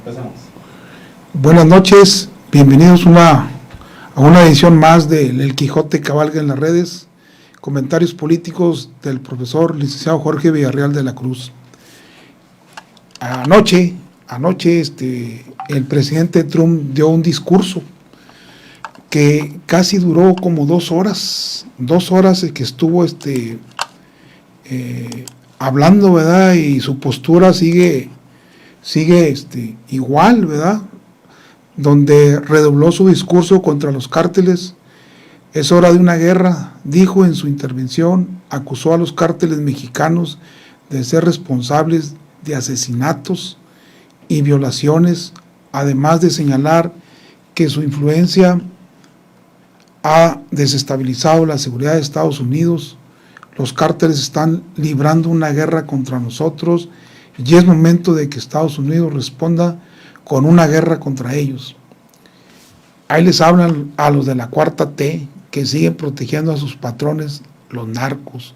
Empezamos. Buenas noches, bienvenidos a una edición más de El Quijote Cabalga en las Redes, comentarios políticos del profesor licenciado Jorge Villarreal de la Cruz. Anoche el presidente Trump dio un discurso que casi duró como 2 horas, que estuvo hablando, ¿verdad? Y su postura sigue igual, ¿verdad? Donde redobló su discurso contra los cárteles. Es hora de una guerra, dijo en su intervención, acusó a los cárteles mexicanos de ser responsables de asesinatos y violaciones, además de señalar que su influencia ha desestabilizado la seguridad de Estados Unidos. Los cárteles están librando una guerra contra nosotros y es momento de que Estados Unidos responda con una guerra contra ellos. Ahí les hablan a los de la Cuarta T, que siguen protegiendo a sus patrones, los narcos.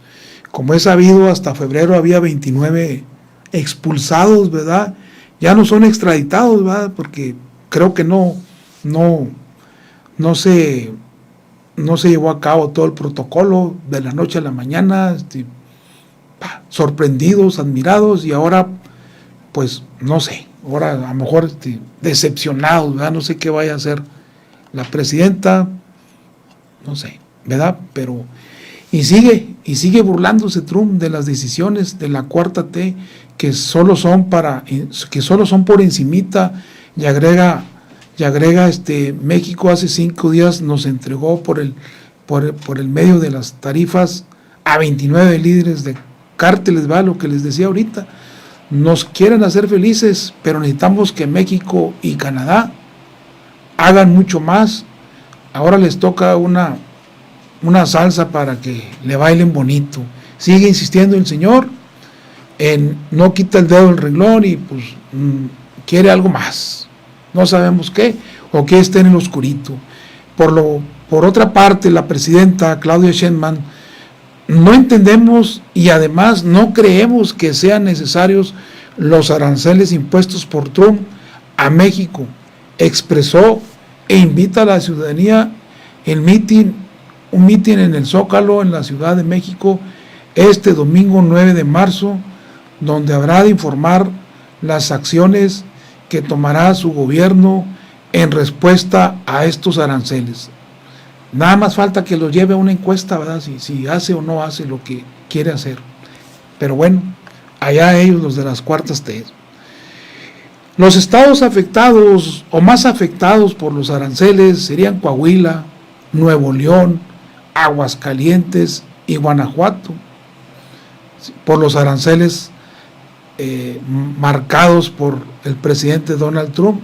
Como es sabido, hasta febrero había 29 expulsados, ¿verdad? Ya no son extraditados, ¿verdad? Porque creo que no se llevó a cabo todo el protocolo de la noche a la mañana, sorprendidos, admirados, y ahora, pues, no sé, ahora a lo mejor decepcionados, ¿verdad? No sé qué vaya a hacer la presidenta, no sé, ¿verdad? Pero, y sigue burlándose Trump de las decisiones de la Cuarta T, que solo son por encimita, y agrega, México hace 5 días nos entregó por el medio de las tarifas a 29 líderes de cárteles, ¿va? Lo que les decía ahorita, nos quieren hacer felices, pero necesitamos que México y Canadá hagan mucho más. Ahora les toca una salsa para que le bailen bonito. Sigue insistiendo el señor no quita el dedo del renglón y pues quiere algo más. No sabemos qué, o que esté en el oscurito. Por otra parte, la presidenta Claudia Sheinbaum, no entendemos y además no creemos que sean necesarios los aranceles impuestos por Trump a México. Expresó e invita a la ciudadanía un mitin en el Zócalo, en la Ciudad de México, este domingo 9 de marzo, donde habrá de informar las acciones que tomará su gobierno en respuesta a estos aranceles. Nada más falta que lo lleve a una encuesta, ¿verdad? Si hace o no hace lo que quiere hacer. Pero bueno, allá ellos, los de las cuartas T. Los estados afectados o más afectados por los aranceles serían Coahuila, Nuevo León, Aguascalientes y Guanajuato, por los aranceles marcados por el presidente Donald Trump,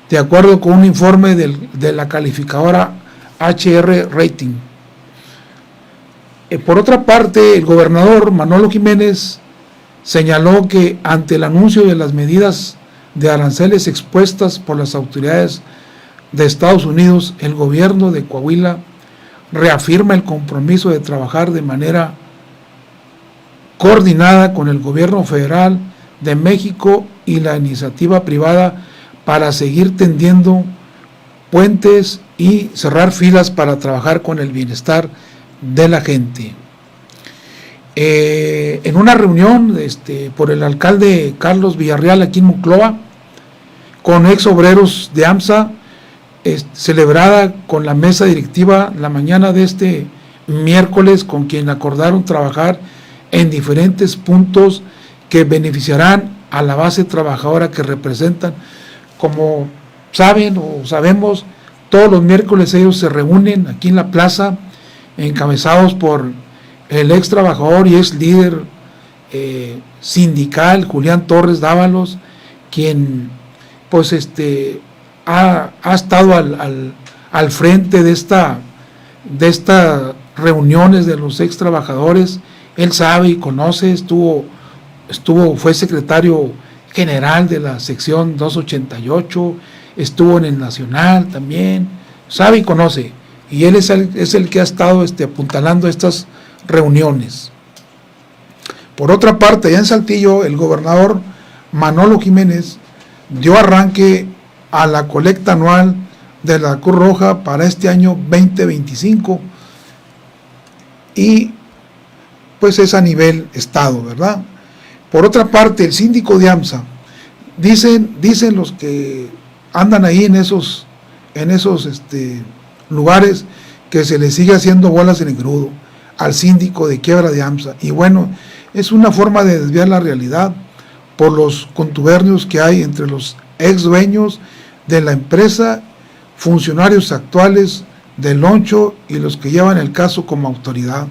de acuerdo con un informe de la calificadora HR Rating. Por otra parte, el gobernador Manolo Jiménez señaló que ante el anuncio de las medidas de aranceles expuestas por las autoridades de Estados Unidos, el gobierno de Coahuila reafirma el compromiso de trabajar de manera coordinada con el gobierno federal de México y la iniciativa privada para seguir tendiendo puentes y cerrar filas para trabajar con el bienestar de la gente. En una reunión por el alcalde Carlos Villarreal aquí en Monclova, con ex obreros de AMSA, celebrada con la mesa directiva la mañana de este miércoles, con quien acordaron trabajar en diferentes puntos que beneficiarán a la base trabajadora que representan. Como saben o sabemos, todos los miércoles ellos se reúnen aquí en la plaza, encabezados por el ex trabajador y ex líder sindical Julián Torres Dávalos, quien pues ha estado al frente de estas reuniones de los ex trabajadores. Él sabe y conoce, fue secretario general de la sección 288, estuvo en el Nacional también, sabe y conoce, y él es el que ha estado apuntalando estas reuniones. Por otra parte, allá en Saltillo, el gobernador Manolo Jiménez dio arranque a la colecta anual de la Cruz Roja para este año 2025 y pues es a nivel estado, ¿verdad? Por otra parte, el síndico de AMSA, dicen los que andan ahí en esos lugares, que se le sigue haciendo bolas en engrudo al síndico de quiebra de AMSA, y bueno, es una forma de desviar la realidad por los contubernios que hay entre los ex dueños de la empresa, funcionarios actuales del Loncho y los que llevan el caso como autoridad.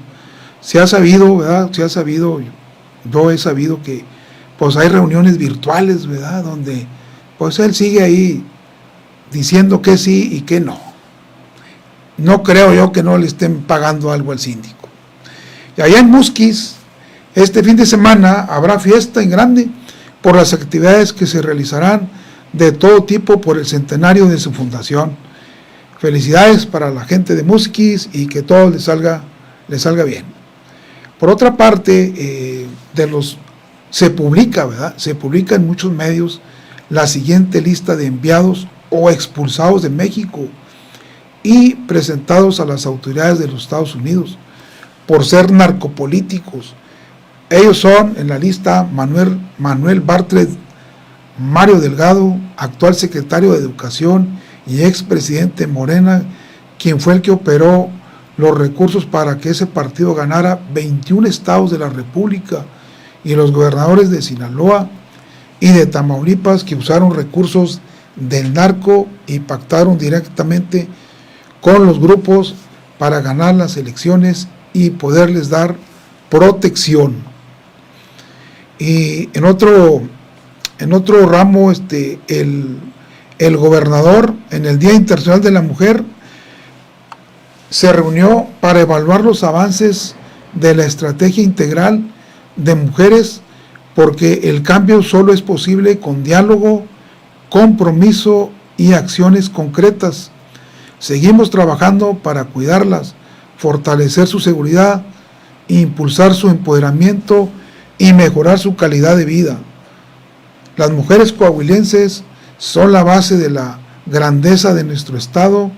Se ha sabido, ¿verdad? Yo he sabido que pues hay reuniones virtuales, ¿verdad? Donde pues él sigue ahí diciendo que sí y que no. No creo yo que no le estén pagando algo al síndico. Y allá en Musquis, este fin de semana habrá fiesta en grande por las actividades que se realizarán de todo tipo por el centenario de su fundación. Felicidades para la gente de Musquis y que todo les salga bien. Por otra parte, se publica, ¿verdad? Se publica en muchos medios la siguiente lista de enviados o expulsados de México y presentados a las autoridades de los Estados Unidos por ser narcopolíticos. Ellos son, en la lista, Manuel Bartlett, Mario Delgado, actual secretario de Educación y expresidente Morena, quien fue el que operó los recursos para que ese partido ganara 21 estados de la República, y los gobernadores de Sinaloa y de Tamaulipas, que usaron recursos del narco y pactaron directamente con los grupos para ganar las elecciones y poderles dar protección. Y en otro ramo, el gobernador, en el Día Internacional de la Mujer, se reunió para evaluar los avances de la estrategia integral de mujeres, porque el cambio solo es posible con diálogo, compromiso y acciones concretas. Seguimos trabajando para cuidarlas, fortalecer su seguridad, impulsar su empoderamiento y mejorar su calidad de vida. Las mujeres coahuilenses son la base de la grandeza de nuestro estado.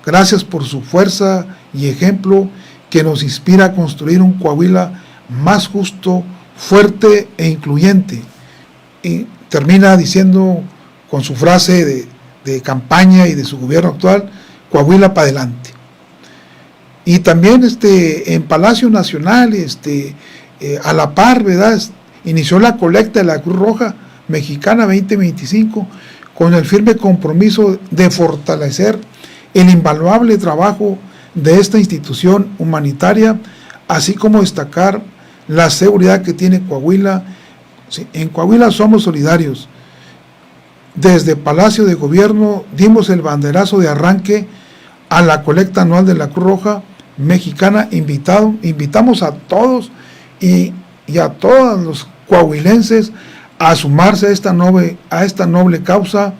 Gracias por su fuerza y ejemplo que nos inspira a construir un Coahuila más justo, fuerte e incluyente. Y termina diciendo con su frase de campaña y de su gobierno actual: Coahuila para adelante. Y también en Palacio Nacional, a la par, ¿verdad?, inició la colecta de la Cruz Roja Mexicana 2025 con el firme compromiso de fortalecer el invaluable trabajo de esta institución humanitaria, así como destacar la seguridad que tiene Coahuila. En Coahuila somos solidarios. Desde Palacio de Gobierno dimos el banderazo de arranque a la colecta anual de la Cruz Roja Mexicana. Invitamos a todos y a todos los coahuilenses a sumarse a esta noble causa.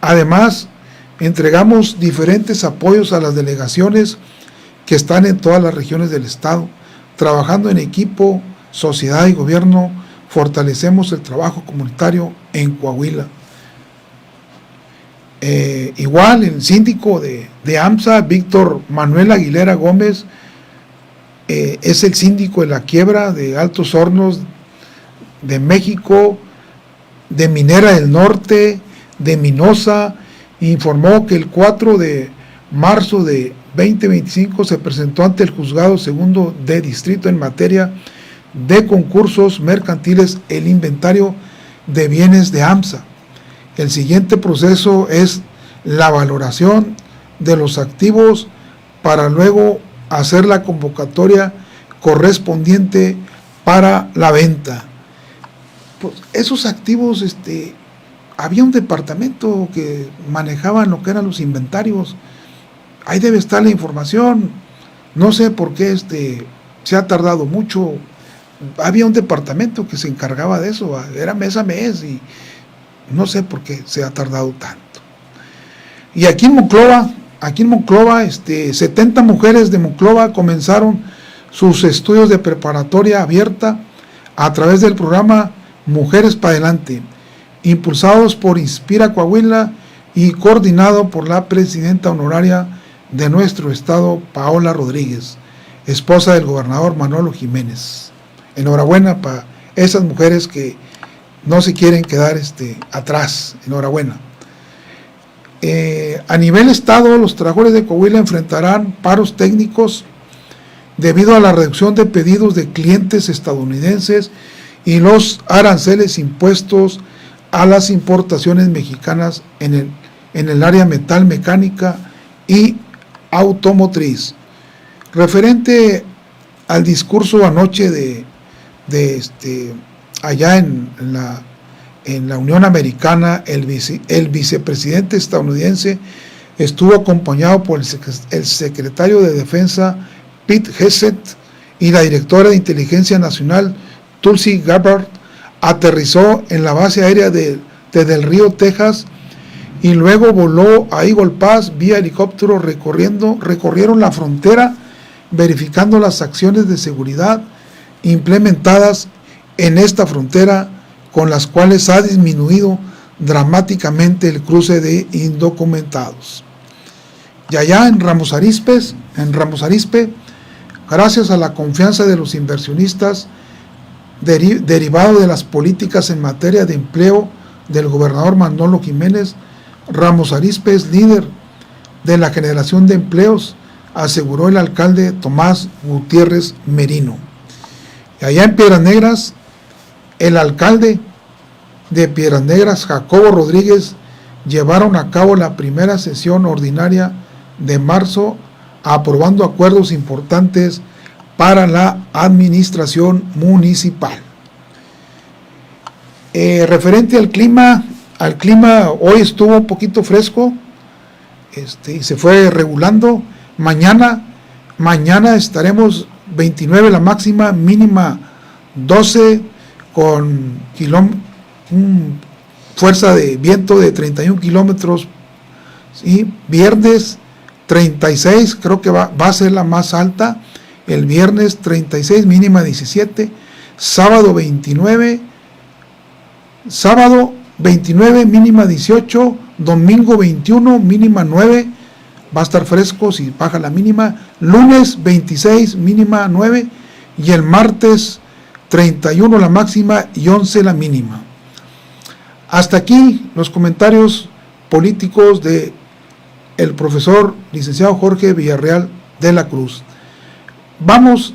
Además, entregamos diferentes apoyos a las delegaciones que están en todas las regiones del estado. Trabajando en equipo, sociedad y gobierno, fortalecemos el trabajo comunitario en Coahuila. Igual el síndico de AMSA, Víctor Manuel Aguilera Gómez, es el síndico de la quiebra de Altos Hornos de México, de Minera del Norte, de Minosa. Informó que el 4 de marzo de 2025 se presentó ante el Juzgado Segundo de Distrito en materia de concursos mercantiles el inventario de bienes de AMSA. El siguiente proceso es la valoración de los activos para luego hacer la convocatoria correspondiente para la venta. Pues esos activos, había un departamento que manejaba lo que eran los inventarios. Ahí debe estar la información. No sé por qué se ha tardado mucho. Había un departamento que se encargaba de eso, era mes a mes, y no sé por qué se ha tardado tanto. Y aquí en Monclova, 70 mujeres de Monclova comenzaron sus estudios de preparatoria abierta a través del programa Mujeres para Adelante. impulsados por Inspira Coahuila y coordinado por la presidenta honoraria de nuestro estado, Paola Rodríguez, esposa del gobernador Manolo Jiménez. Enhorabuena para esas mujeres que no se quieren quedar atrás. Enhorabuena. A nivel estado, los trabajadores de Coahuila enfrentarán paros técnicos debido a la reducción de pedidos de clientes estadounidenses y los aranceles impuestos a las importaciones mexicanas en el área metal mecánica y automotriz. Referente al discurso anoche allá en la Unión Americana, el vicepresidente estadounidense estuvo acompañado por el secretario de Defensa Pete Hegseth y la directora de Inteligencia Nacional Tulsi Gabbard. Aterrizó en la base aérea de Del Río, Texas, y luego voló a Eagle Pass vía helicóptero. Recorrieron la frontera verificando las acciones de seguridad implementadas en esta frontera, con las cuales ha disminuido dramáticamente el cruce de indocumentados. Y allá en Ramos Arizpe, gracias a la confianza de los inversionistas derivado de las políticas en materia de empleo del gobernador Manolo Jiménez, Ramos Arizpe es líder de la generación de empleos, aseguró el alcalde Tomás Gutiérrez Merino. Y allá en Piedras Negras, el alcalde de Piedras Negras, Jacobo Rodríguez, llevaron a cabo la primera sesión ordinaria de marzo, aprobando acuerdos importantes para la administración municipal. Referente al clima hoy estuvo un poquito fresco, y se fue regulando. Mañana estaremos 29 la máxima, mínima 12, con fuerza de viento de 31 kilómetros, y viernes 36, creo que va a ser la más alta, el viernes 36, mínima 17, sábado 29, mínima 18, domingo 21, mínima 9, va a estar fresco si baja la mínima, lunes 26, mínima 9, y el martes 31 la máxima y 11 la mínima. Hasta aquí los comentarios políticos de el profesor licenciado Jorge Villarreal de la Cruz. Vamos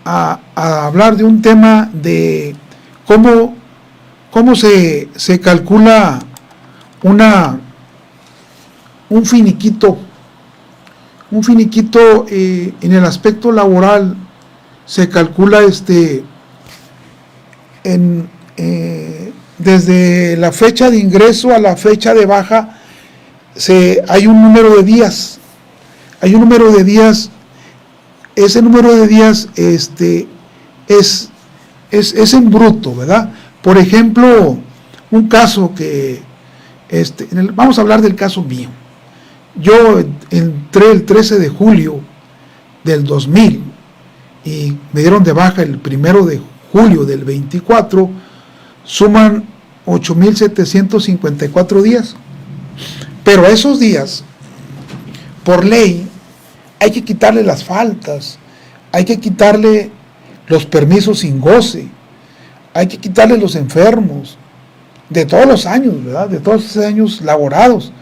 a hablar de un tema de cómo se calcula un finiquito. Un finiquito en el aspecto laboral se calcula desde la fecha de ingreso a la fecha de baja. Hay un número de días. Ese número de días es en bruto, ¿verdad? Por ejemplo, un caso que vamos a hablar del caso mío. Yo entré el 13 de julio del 2000 y me dieron de baja el 1 de julio del 24, suman 8,754 días. Pero a esos días, por ley, hay que quitarle las faltas, hay que quitarle los permisos sin goce, hay que quitarle los enfermos, de todos los años, ¿verdad? De todos esos años laborados,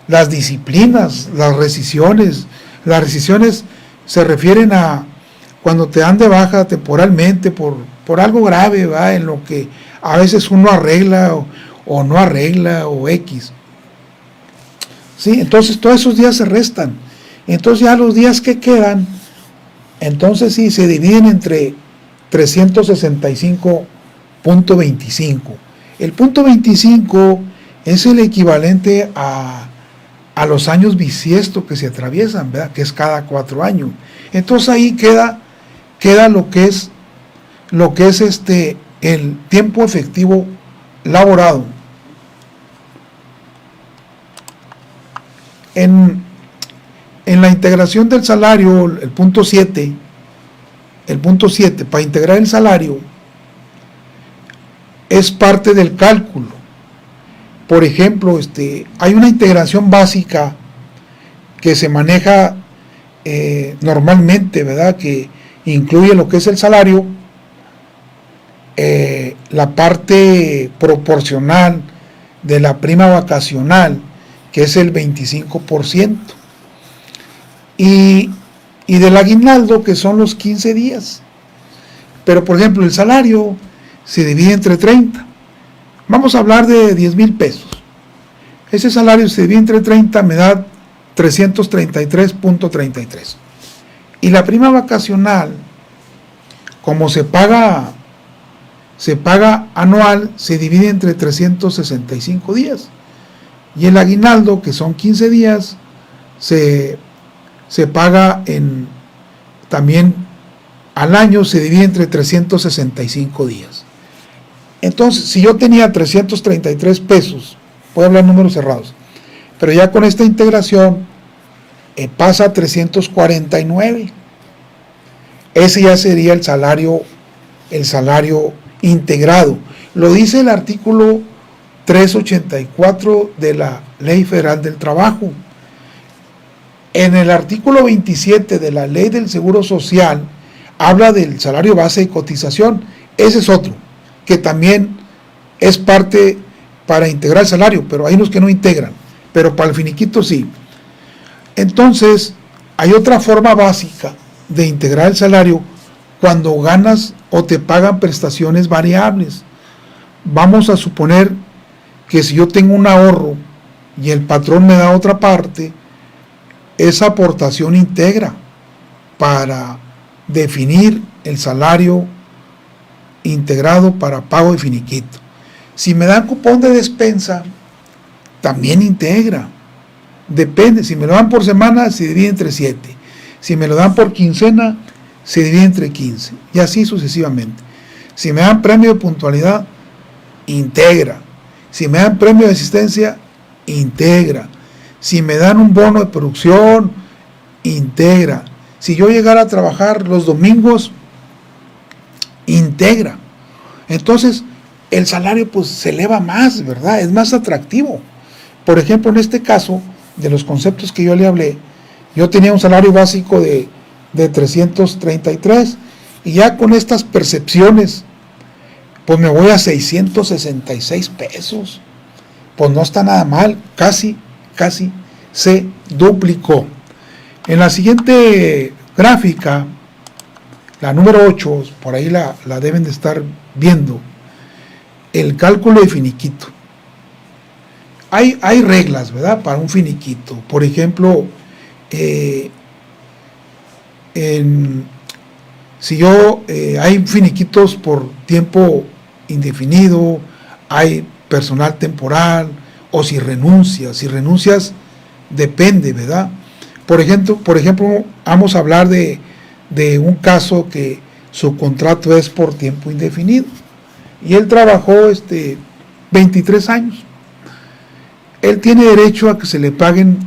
las disciplinas, las rescisiones. Las rescisiones se refieren a cuando te dan de baja temporalmente por algo grave, ¿verdad? En lo que a veces uno arregla o no arregla o X. Sí, entonces todos esos días se restan. Entonces ya los días que quedan, entonces sí, se dividen entre 365.25. El punto 25 es el equivalente a los años bisiestos que se atraviesan, ¿verdad? Que es cada 4 años. Entonces ahí queda lo que es el tiempo efectivo laborado. En la integración del salario, el punto 7, para integrar el salario, es parte del cálculo. por ejemplo, hay una integración básica que se maneja normalmente, ¿verdad? Que incluye lo que es el salario, la parte proporcional de la prima vacacional, que es el 25%, y del aguinaldo, que son los 15 días. Pero, por ejemplo, el salario se divide entre 30. Vamos a hablar de 10,000 pesos. Ese salario se divide entre 30, me da 333.33. Y la prima vacacional, como se paga anual, se divide entre 365 días. Y el aguinaldo, que son 15 días, se paga también al año, se divide entre 365 días. Entonces, si yo tenía 333 pesos, voy a hablar números cerrados, pero ya con esta integración pasa a 349. Ese ya sería el salario integrado. Lo dice el artículo 384 de la Ley Federal del Trabajo. En el artículo 27 de la Ley del Seguro Social habla del salario base de cotización. Ese es otro, que también es parte para integrar el salario, pero hay unos que no integran, pero para el finiquito sí. Entonces, hay otra forma básica de integrar el salario cuando ganas o te pagan prestaciones variables. Vamos a suponer que si yo tengo un ahorro y el patrón me da otra parte, esa aportación integra para definir el salario integrado para pago de finiquito. Si me dan cupón de despensa, también integra. Depende, si me lo dan por semana, se divide entre 7. Si me lo dan por quincena, se divide entre 15. Y así sucesivamente. Si me dan premio de puntualidad, integra. Si me dan premio de asistencia, integra. Si me dan un bono de producción, integra. Si yo llegara a trabajar los domingos, integra. Entonces, el salario pues se eleva más, ¿verdad? Es más atractivo. Por ejemplo, en este caso, de los conceptos que yo le hablé, yo tenía un salario básico de 333, y ya con estas percepciones, pues me voy a 666 pesos. Pues no está nada mal, casi se duplicó. En la siguiente gráfica, la número 8, por ahí la deben de estar viendo, el cálculo de finiquito. Hay reglas, ¿verdad?, para un finiquito. Por ejemplo, si hay finiquitos por tiempo indefinido, hay personal temporal, o si renuncias, depende, ¿verdad? Por ejemplo, vamos a hablar de un caso que su contrato es por tiempo indefinido, y él trabajó 23 años. Él tiene derecho a que se le paguen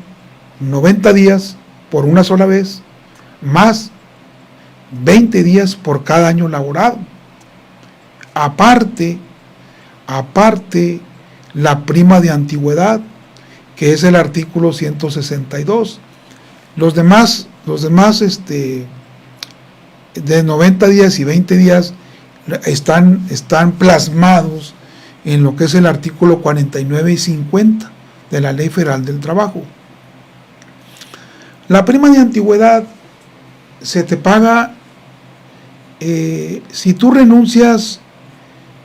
90 días por una sola vez, más 20 días por cada año laborado. Aparte, la prima de antigüedad, que es el artículo 162. Los demás de 90 días y 20 días están plasmados en lo que es el artículo 49 y 50 de la Ley Federal del Trabajo. La prima de antigüedad se te paga si tú renuncias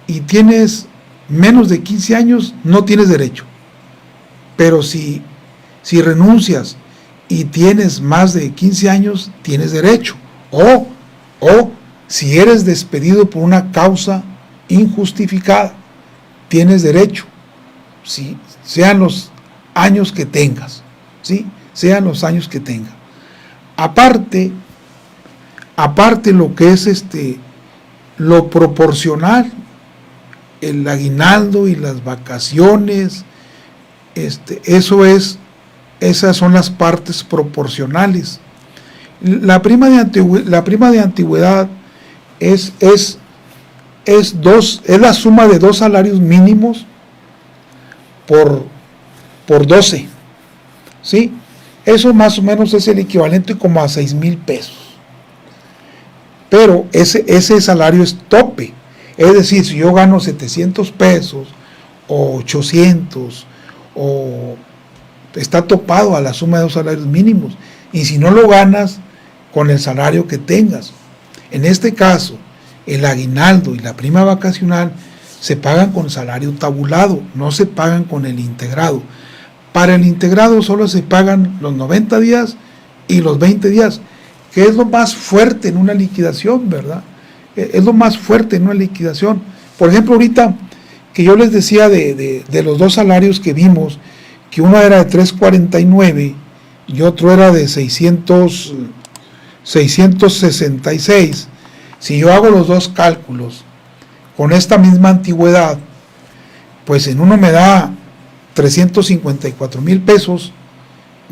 y tienes menos de 15 años, no tienes derecho. Pero si renuncias y tienes más de 15 años, tienes derecho. O si eres despedido por una causa injustificada, tienes derecho. ¿Sí? Sean los años que tengas. ¿Sí? Sean los años que tengas. Aparte lo que es lo proporcional, el aguinaldo y las vacaciones, esas son las partes proporcionales. La prima de antigüedad es la suma de 2 salarios mínimos por 12, ¿sí? Eso más o menos es el equivalente como a 6,000 pesos. Pero ese salario es tope. Es decir, si yo gano 700 pesos o 800, o está topado a la suma de 2 salarios mínimos. Y si no lo ganas, con el salario que tengas. En este caso, el aguinaldo y la prima vacacional se pagan con salario tabulado, no se pagan con el integrado. Para el integrado solo se pagan los 90 días y los 20 días, que es lo más fuerte en una liquidación, ¿verdad? Es lo más fuerte en una liquidación. Por ejemplo, ahorita que yo les decía de los 2 salarios que vimos, que uno era de 349 y otro era de 666, si yo hago los 2 cálculos con esta misma antigüedad, pues en uno me da 354,000 pesos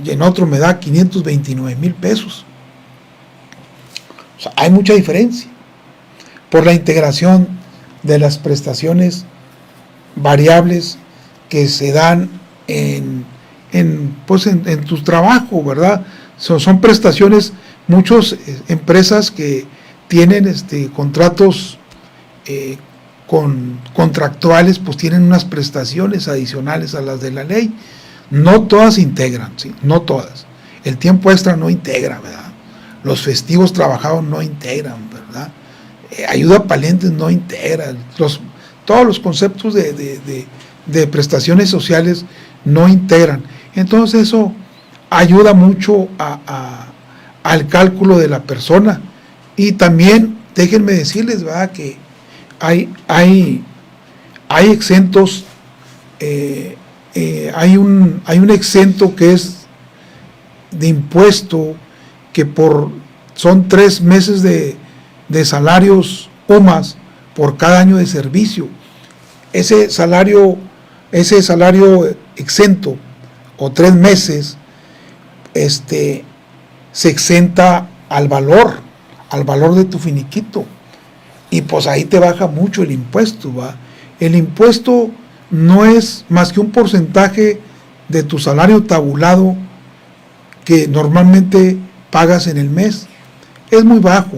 y en otro me da 529,000 pesos. O sea, hay mucha diferencia por la integración de las prestaciones variables que se dan en tu trabajo, ¿verdad? Son prestaciones, muchas empresas que tienen contratos contractuales, pues tienen unas prestaciones adicionales a las de la ley. No todas integran, ¿sí? No todas. El tiempo extra no integra, ¿verdad? Los festivos trabajados no integran, ¿verdad? Ayuda para lentes no integra. Todos los conceptos de prestaciones sociales no integran. Entonces eso ayuda mucho al cálculo de la persona. Y también, déjenme decirles, ¿verdad?, que hay exentos, hay un exento que es de impuesto, que son 3 meses de salarios UMAS por cada año de servicio. Ese salario exento, o 3 meses, se exenta al valor de tu finiquito, y pues ahí te baja mucho el impuesto, ¿va? El impuesto no es más que un porcentaje de tu salario tabulado que normalmente pagas en el mes. Es muy bajo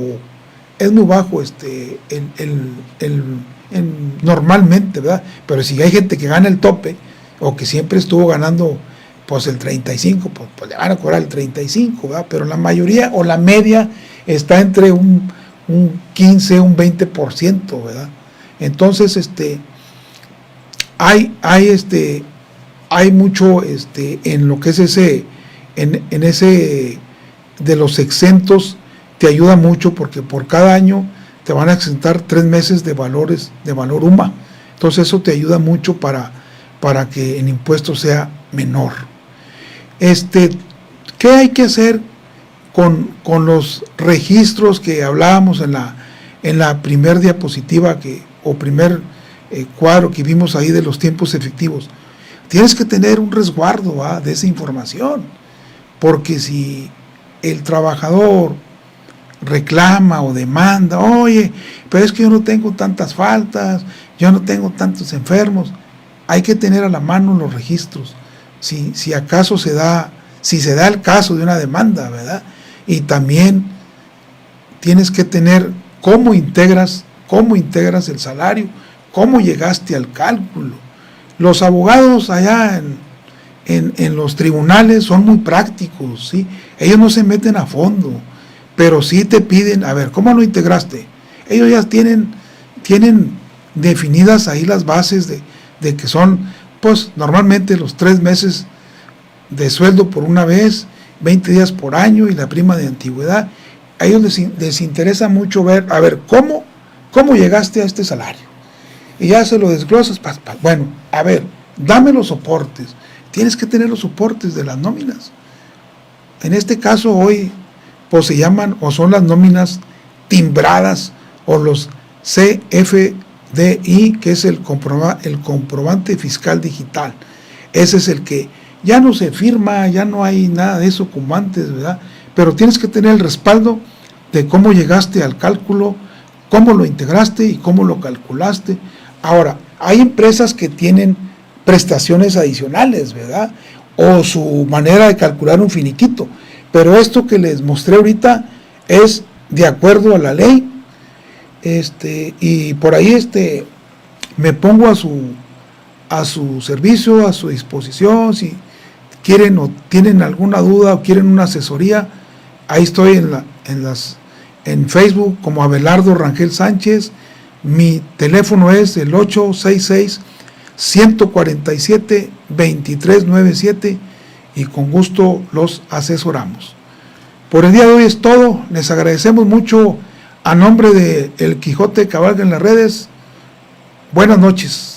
normalmente, ¿verdad? Pero si hay gente que gana el tope, o que siempre estuvo ganando pues el 35, pues le van a cobrar el 35, ¿verdad? Pero la mayoría o la media está entre un 15, un 20%, ¿verdad? Entonces, hay mucho en lo que es ese de los exentos. Te ayuda mucho porque por cada año te van a exentar 3 meses de valor UMA. Entonces eso te ayuda mucho para que el impuesto sea menor. ¿Qué hay que hacer con los registros que hablábamos en la primer diapositiva o primer cuadro que vimos ahí de los tiempos efectivos? Tienes que tener un resguardo, ¿va?, de esa información, porque si el trabajador reclama o demanda, oye, pero es que yo no tengo tantas faltas, yo no tengo tantos enfermos, hay que tener a la mano los registros, si acaso se da el caso de una demanda, ¿verdad? Y también tienes que tener cómo integras el salario, cómo llegaste al cálculo. Los abogados allá en los tribunales son muy prácticos, ¿sí? Ellos no se meten a fondo, pero sí te piden, a ver, ¿cómo lo integraste? Ellos ya tienen definidas ahí las bases de que son, pues, normalmente los 3 meses de sueldo por una vez, 20 días por año y la prima de antigüedad. A ellos les interesa mucho ver, a ver, ¿cómo llegaste a este salario? Y ya se lo desglosas, bueno, a ver, dame los soportes. Tienes que tener los soportes de las nóminas. En este caso hoy, pues se llaman o son las nóminas timbradas o los CFDI, que es el comprobante fiscal digital. Ese es el que ya no se firma, ya no hay nada de eso como antes, ¿verdad? Pero tienes que tener el respaldo de cómo llegaste al cálculo, cómo lo integraste y cómo lo calculaste. Ahora, hay empresas que tienen prestaciones adicionales, ¿verdad? O su manera de calcular un finiquito. Pero esto que les mostré ahorita es de acuerdo a la ley, y por ahí me pongo a su servicio, a su disposición. Si quieren o tienen alguna duda o quieren una asesoría, ahí estoy en Facebook como Abelardo Rangel Sánchez. Mi teléfono es el 866-147-2397 y con gusto los asesoramos. Por el día de hoy es todo. Les agradecemos mucho a nombre de El Quijote Cabalga en las Redes. Buenas noches.